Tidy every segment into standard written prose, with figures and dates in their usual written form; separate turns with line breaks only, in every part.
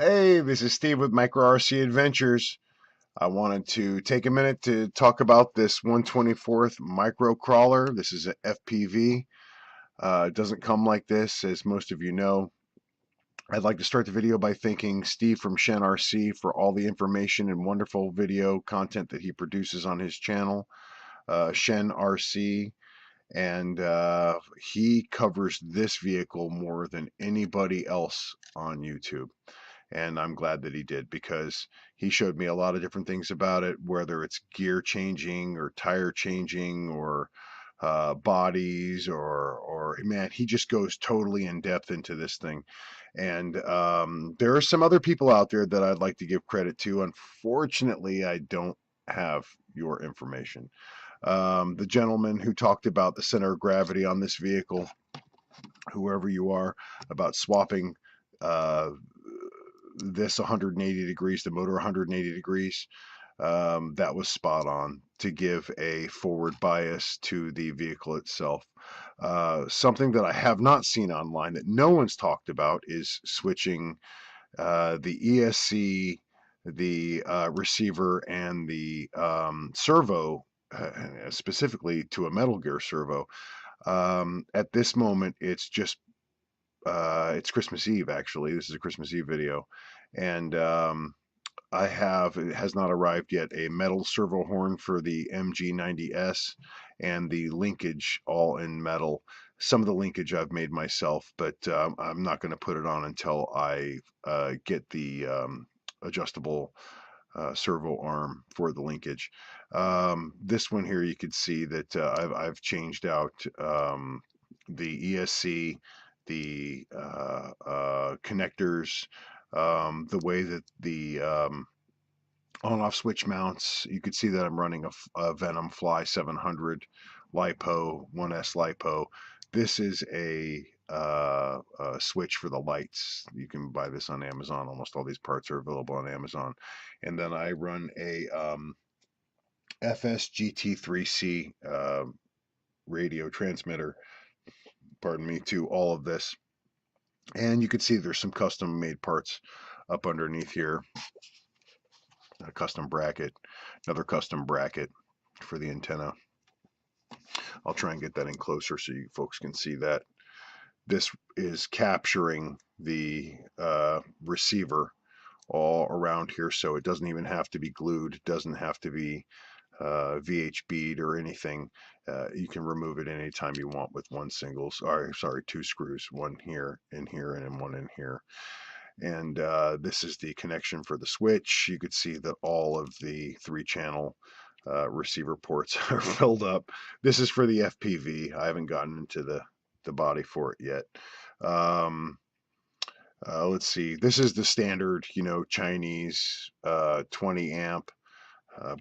Hey, this is Steve with Crawler RTG Adventures. I wanted to take a minute to talk about this 1/24th micro crawler. This is an FPV. It doesn't come like this, as most of you know. I'd like to start the video by thanking Steve from Shen RC for all the information and wonderful video content that he produces on his channel, Shen RC. And he covers this vehicle more than anybody else on YouTube. And I'm glad that he did, because he showed me a lot of different things about it, whether it's gear changing or tire changing or bodies or man, he just goes totally in depth into this thing. And there are some other people out there that I'd like to give credit to. Unfortunately, I don't have your information. The gentleman who talked about the center of gravity on this vehicle, whoever you are, about swapping this 180 degrees, the motor 180 degrees, that was spot on to give a forward bias to the vehicle itself. Something that I have not seen online that no one's talked about is switching the ESC, the receiver, and the servo, specifically to a metal gear servo. At this moment, it's just it's Christmas Eve, actually. This is a Christmas Eve video. And it has not arrived yet, a metal servo horn for the MG90S and the linkage all in metal. Some of the linkage I've made myself, but I'm not going to put it on until I get the adjustable servo arm for the linkage. This one here, you can see that I've changed out the ESC, the connectors, the way that the on-off switch mounts. You can see that I'm running a Venom Fly 700 LiPo, 1S LiPo. This is a switch for the lights. You can buy this on Amazon. Almost all these parts are available on Amazon. And then I run a FSGT3C radio transmitter, pardon me, to all of this. And you can see there's some custom made parts up underneath here. A custom bracket, another custom bracket for the antenna. I'll try and get that in closer so you folks can see that. This is capturing the receiver all around here, so it doesn't even have to be glued. It doesn't have to be VHB'd or anything. You can remove it anytime you want with two screws, one here, and one in here. And this is the connection for the switch. You could see that all of the 3-channel receiver ports are filled up. This is for the FPV. I haven't gotten into the body for it yet. Let's see. This is the standard, Chinese 20 amp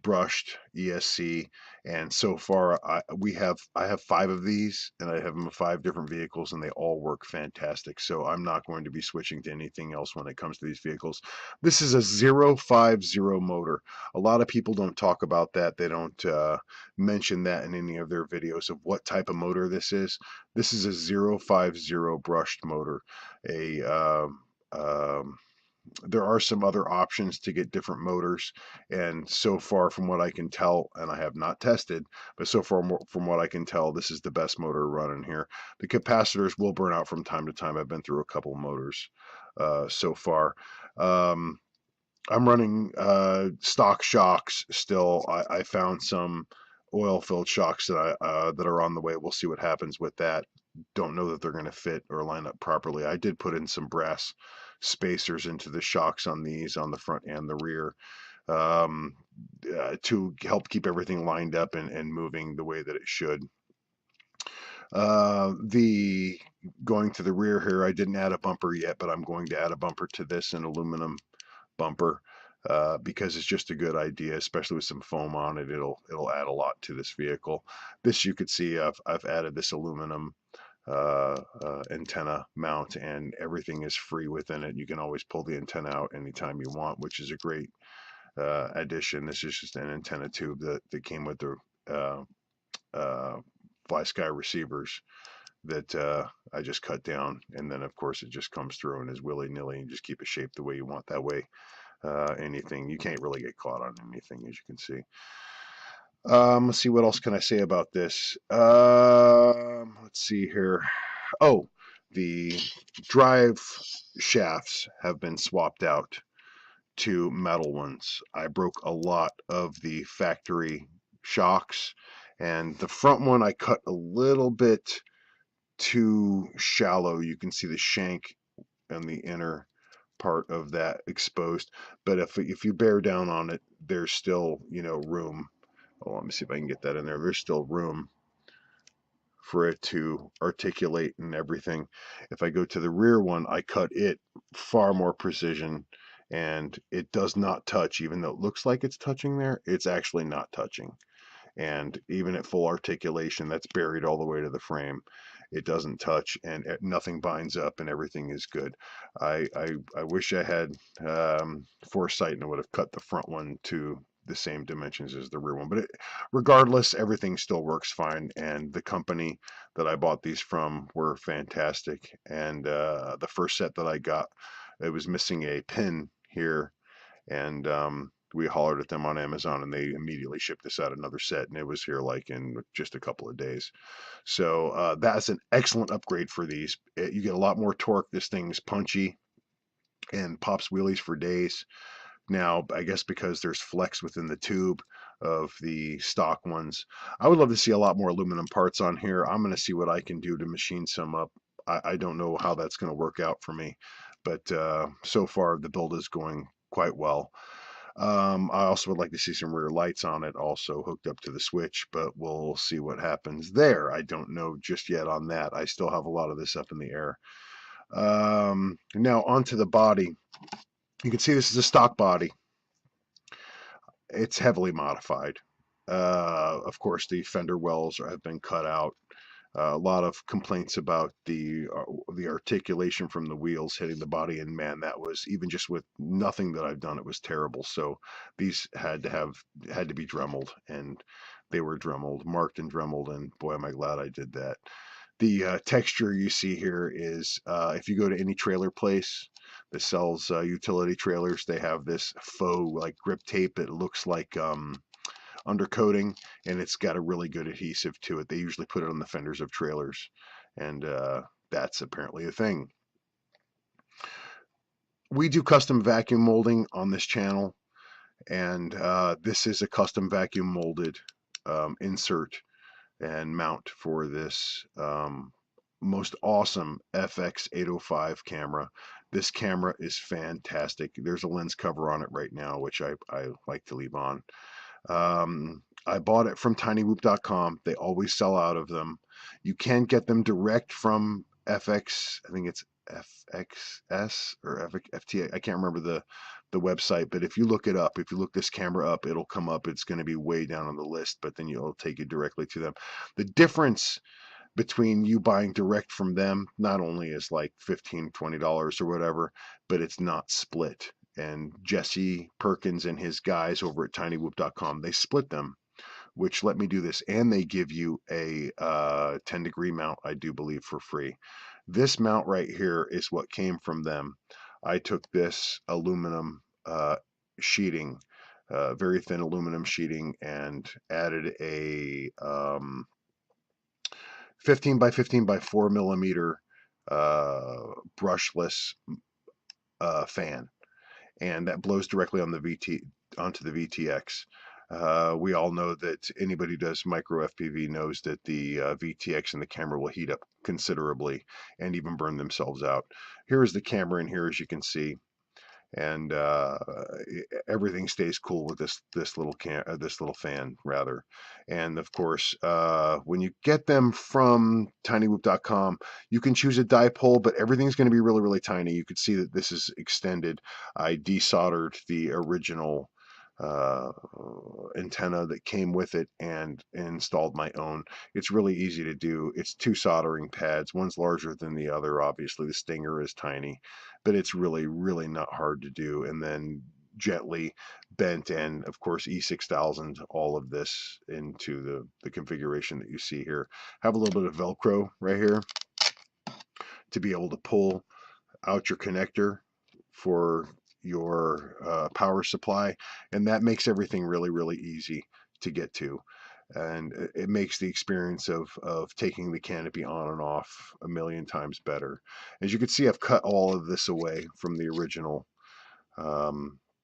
brushed ESC, and so far I have 5 of these, and I have them in 5 different vehicles, and they all work fantastic. So I'm not going to be switching to anything else when it comes to these vehicles. This is a 050 motor. A lot of people don't talk about that. They don't mention that in any of their videos of what type of motor this is. This is a 050 brushed motor. There are some other options to get different motors, and so far from what I can tell, and I have not tested, but so far from what I can tell, this is the best motor running here. The capacitors will burn out from time to time. I've been through a couple motors so far. I'm running stock shocks still. I found some oil-filled shocks that are on the way. We'll see what happens with that. Don't know that they're going to fit or line up properly. I did put in some brass spacers into the shocks on these, on the front and the rear, to help keep everything lined up and moving the way that it should. The going to the rear here, I didn't add a bumper yet, but I'm going to add a bumper to this, an aluminum bumper, because it's just a good idea, especially with some foam on it. It'll add a lot to this vehicle. This, you could see I've added this aluminum antenna mount, and everything is free within it. You can always pull the antenna out anytime you want, which is a great addition. This is just an antenna tube that came with the Fly Sky receivers that I just cut down, and then of course it just comes through and is willy-nilly, and just keep it shaped the way you want. That way anything, you can't really get caught on anything, as you can see. Let's see, what else can I say about this? Let's see here. Oh, the drive shafts have been swapped out to metal ones. I broke a lot of the factory shocks, and the front one I cut a little bit too shallow. You can see the shank and the inner part of that exposed, but if you bear down on it, there's still, you know, room. Oh, let me see if I can get that in there. There's still room for it to articulate and everything. If I go to the rear one, I cut it far more precision, and it does not touch. Even though it looks like it's touching there, it's actually not touching. And even at full articulation, that's buried all the way to the frame. It doesn't touch, and nothing binds up, and everything is good. I wish I had foresight, and I would have cut the front one to the same dimensions as the rear one. But regardless, everything still works fine, and the company that I bought these from were fantastic. And the first set that I got, it was missing a pin here, and we hollered at them on Amazon, and they immediately shipped us out another set, and it was here like in just a couple of days. So that's an excellent upgrade for these. You get a lot more torque. This thing's punchy and pops wheelies for days. Now, I guess because there's flex within the tube of the stock ones, I would love to see a lot more aluminum parts on here. I'm going to see what I can do to machine some up. I don't know how that's going to work out for me, but so far the build is going quite well. I also would like to see some rear lights on it also hooked up to the switch, but we'll see what happens there. I don't know just yet on that. I still have a lot of this up in the air. Now onto the body. You can see this is a stock body. It's heavily modified. Of course, the fender wells have been cut out. A lot of complaints about the articulation from the wheels hitting the body, and man, that was, even just with nothing that I've done, it was terrible. So these had to be dremeled, and they were dremeled, marked and dremeled, and boy, am I glad I did that. The texture you see here is, if you go to any trailer place that sells utility trailers, they have this faux like grip tape. It looks like undercoating, and it's got a really good adhesive to it. They usually put it on the fenders of trailers, and that's apparently a thing. We do custom vacuum molding on this channel, and this is a custom vacuum molded insert and mount for this most awesome FX805 camera. This camera is fantastic. There's a lens cover on it right now, which I like to leave on. I bought it from tinywhoop.com. They always sell out of them. You can get them direct from FX. I think it's FXS or FTA. I can't remember the website, but if you look it up, if you look this camera up, it'll come up. It's going to be way down on the list, but then it'll take you directly to them. The difference between you buying direct from them not only is like $15, $20 or whatever, but it's not split. And Jesse Perkins and his guys over at tinywhoop.com, they split them, which let me do this, and they give you a 10-degree mount, I do believe, for free. This mount right here is what came from them. I took this aluminum sheeting, very thin aluminum sheeting, and added a 15 by 15 by 4 millimeter brushless fan, and that blows directly on the onto the VTX. We all know that anybody who does micro FPV knows that the VTX and the camera will heat up considerably and even burn themselves out. Here is the camera in here, as you can see, and everything stays cool with this little fan rather. And of course, when you get them from tinywhoop.com, you can choose a dipole, but everything's going to be really, really tiny. You could see that this is extended. I desoldered the original antenna that came with it and installed my own. It's really easy to do. It's 2 soldering pads. One's larger than the other. Obviously, the Stinger is tiny, but it's really, really not hard to do. And then gently bent, and of course E6000 all of this into the configuration that you see here. Have a little bit of Velcro right here to be able to pull out your connector for your power supply, and that makes everything really easy to get to, and it makes the experience of taking the canopy on and off a million times better. As you can see, I've cut all of this away from the original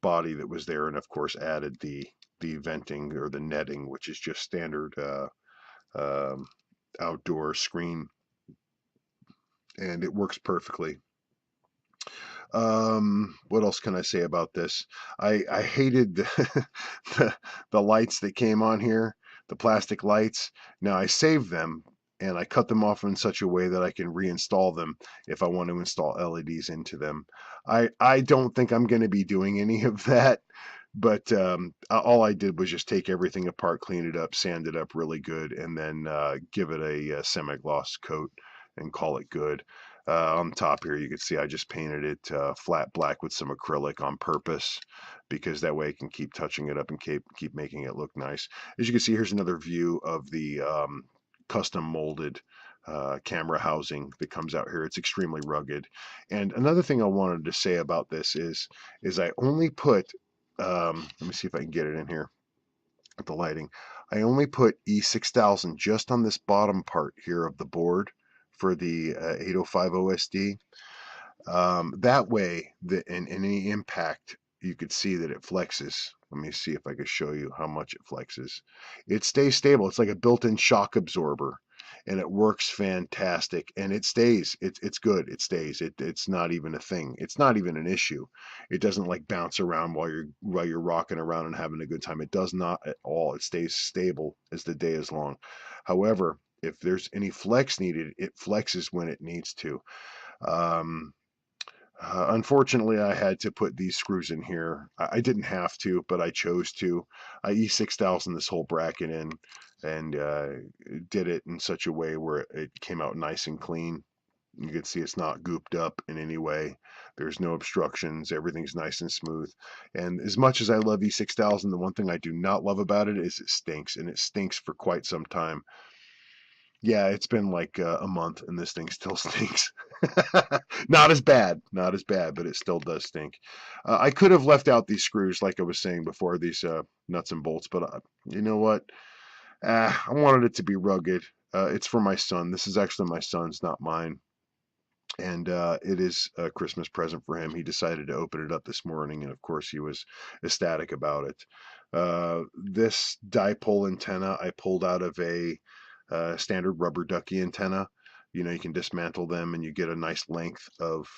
body that was there, and of course added the venting or the netting, which is just standard outdoor screen, and it works perfectly. What else can I say about this? I hated the lights that came on here, the plastic lights. Now I saved them and I cut them off in such a way that I can reinstall them if I want to install LEDs into them. I don't think I'm going to be doing any of that, but all I did was just take everything apart, clean it up, sand it up really good, and then give it a semi-gloss coat and call it good. On top here, you can see I just painted it flat black with some acrylic on purpose, because that way I can keep touching it up and keep making it look nice. As you can see, here's another view of the custom molded camera housing that comes out here. It's extremely rugged. And another thing I wanted to say about this is I only put, let me see if I can get it in here with the lighting. I only put E6000 just on this bottom part here of the board for the 805 OSD. That way, in any impact, you could see that it flexes. Let me see if I can show you how much it flexes. It stays stable. It's like a built-in shock absorber, and it works fantastic. And it stays. It's good. It stays. It's not even a thing. It's not even an issue. It doesn't like bounce around while you're rocking around and having a good time. It does not at all. It stays stable as the day is long. However, if there's any flex needed, it flexes when it needs to. Unfortunately, I had to put these screws in here. I didn't have to, but I chose to. I E6000 this whole bracket in, and did it in such a way where it came out nice and clean. You can see it's not gooped up in any way. There's no obstructions. Everything's nice and smooth. And as much as I love E6000, the one thing I do not love about it is it stinks, and it stinks for quite some time. Yeah, it's been like a month, and this thing still stinks. Not as bad, but it still does stink. I could have left out these screws, like I was saying before, these nuts and bolts, but you know what? I wanted it to be rugged. It's for my son. This is actually my son's, not mine. And it is a Christmas present for him. He decided to open it up this morning, and of course he was ecstatic about it. This dipole antenna I pulled out of a standard rubber ducky antenna. You know, you can dismantle them and you get a nice length of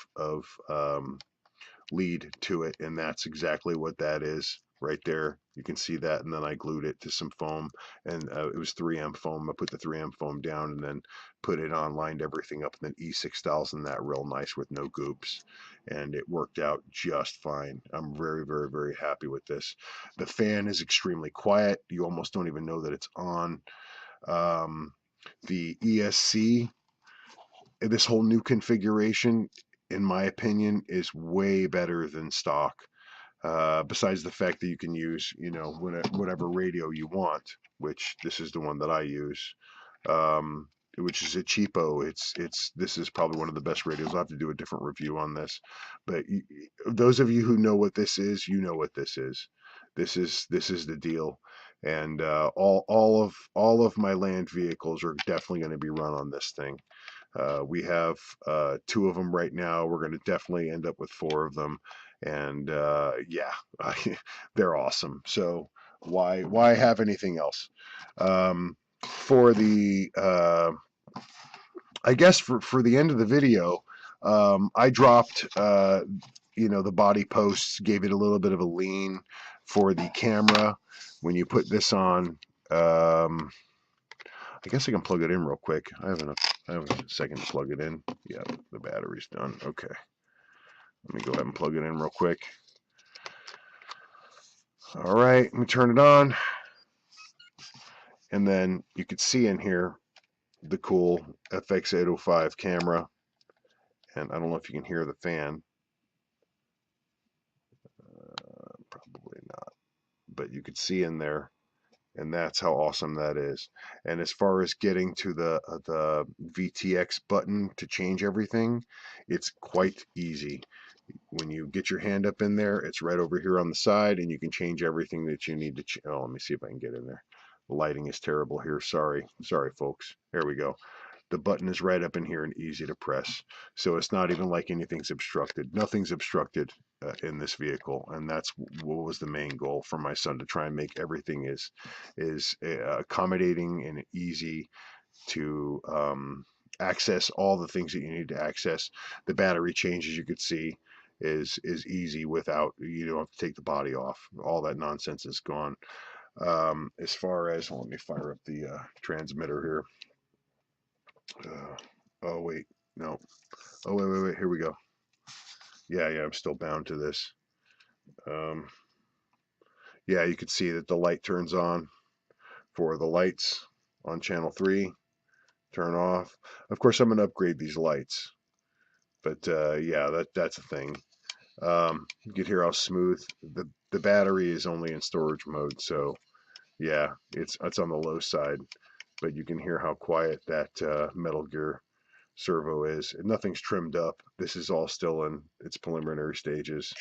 lead to it, and that's exactly what that is right there. You can see that, and then I glued it to some foam, and it was 3M foam. I put the 3M foam down and then put it on, lined everything up, and then E6000 that real nice with no goops, and it worked out just fine. I'm very happy with this. The fan is extremely quiet. You almost don't even know that it's on. The ESC, this whole new configuration, in my opinion, is way better than stock. Besides the fact that you can use, you know, whatever radio you want, which this is the one that I use, which is a cheapo. This is probably one of the best radios. I'll have to do a different review on this, but those of you who know what this is, you know what this is. This is the deal. And all of my land vehicles are definitely going to be run on this thing. We have 2 of them right now. We're going to definitely end up with 4 of them, and yeah, they're awesome. So why have anything else? For the I guess for the end of the video, I dropped you know, the body posts, gave it a little bit of a lean for the camera. When you put this on, I guess I can plug it in real quick. I have a second to plug it in. Yeah, the battery's done. Okay. Let me go ahead and plug it in real quick. All right, let me turn it on. And then you can see in here the cool FX805 camera. And I don't know if you can hear the fan. but you could see in there, and that's how awesome that is. And as far as getting to the VTX button to change everything, it's quite easy. When you get your hand up in there, it's right over here on the side, and you can change everything that you need to. Oh, let me see if I can get in there. The lighting is terrible here. Sorry, folks. There we go. The button is right up in here and easy to press. So it's not even like anything's obstructed. Nothing's obstructed in this vehicle, and that's what was the main goal for my son, to try and make everything is accommodating and easy to access all the things that you need to access. The battery change, as you could see, is easy without, you don't have to take the body off. All that nonsense is gone. As far as, let me fire up the transmitter here. Oh wait, no. Oh wait, here we go. Yeah, I'm still bound to this. Yeah, you can see that the light turns on for the lights on channel 3, turn off. Of course, I'm going to upgrade these lights, but yeah, that's a thing. You can hear how smooth the battery is, only in storage mode, so yeah, it's on the low side, but you can hear how quiet that Metal Gear servo is. And nothing's trimmed up. This is all still in its preliminary stages.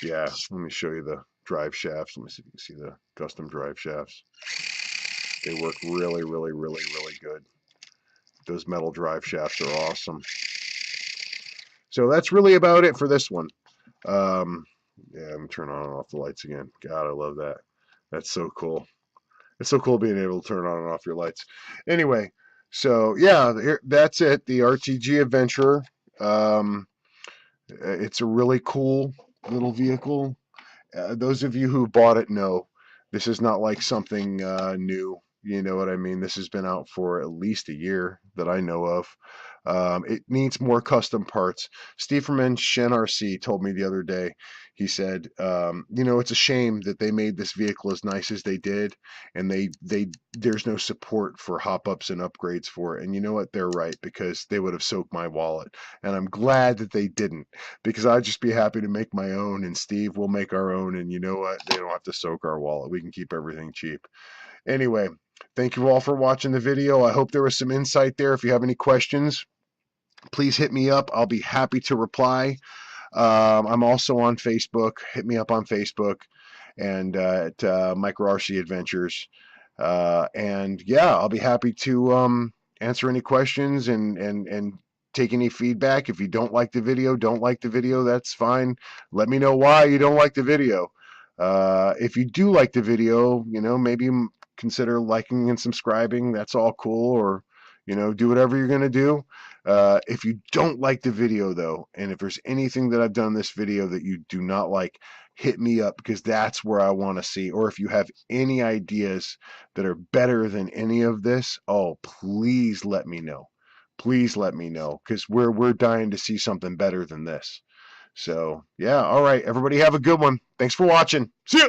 Yeah, let me show you the drive shafts. Let me see if you can see the custom drive shafts. They work really good. Those metal drive shafts are awesome. So that's really about it for this one. Yeah, I'm turning on and off the lights again. God, I love that. That's so cool. It's so cool being able to turn on and off your lights. Anyway, so yeah, that's it. The RTG Adventurer. It's a really cool little vehicle. Those of you who bought it know this is not like something new. You know what I mean? This has been out for at least a year that I know of. It needs more custom parts. Steve from Shen RC told me the other day, he said, you know, it's a shame that they made this vehicle as nice as they did, and there's no support for hop-ups and upgrades for it. And you know what? They're right, because they would have soaked my wallet. And I'm glad that they didn't, because I'd just be happy to make my own, and Steve will make our own, and you know what? They don't have to soak our wallet. We can keep everything cheap. Anyway, thank you all for watching the video. I hope there was some insight there. If you have any questions, please hit me up. I'll be happy to reply. I'm also on Facebook. Hit me up on Facebook and at Micro RTG Adventures. And yeah, I'll be happy to answer any questions and take any feedback. If you don't like the video, that's fine. Let me know why you don't like the video. If you do like the video, you know, maybe consider liking and subscribing. That's all cool. Or, you know, do whatever you're going to do. If you don't like the video, though, and if there's anything that I've done in this video that you do not like, hit me up, because that's where I want to see. Or if you have any ideas that are better than any of this, oh, please let me know. Please let me know, because we're dying to see something better than this. So, yeah, all right, everybody have a good one. Thanks for watching. See ya!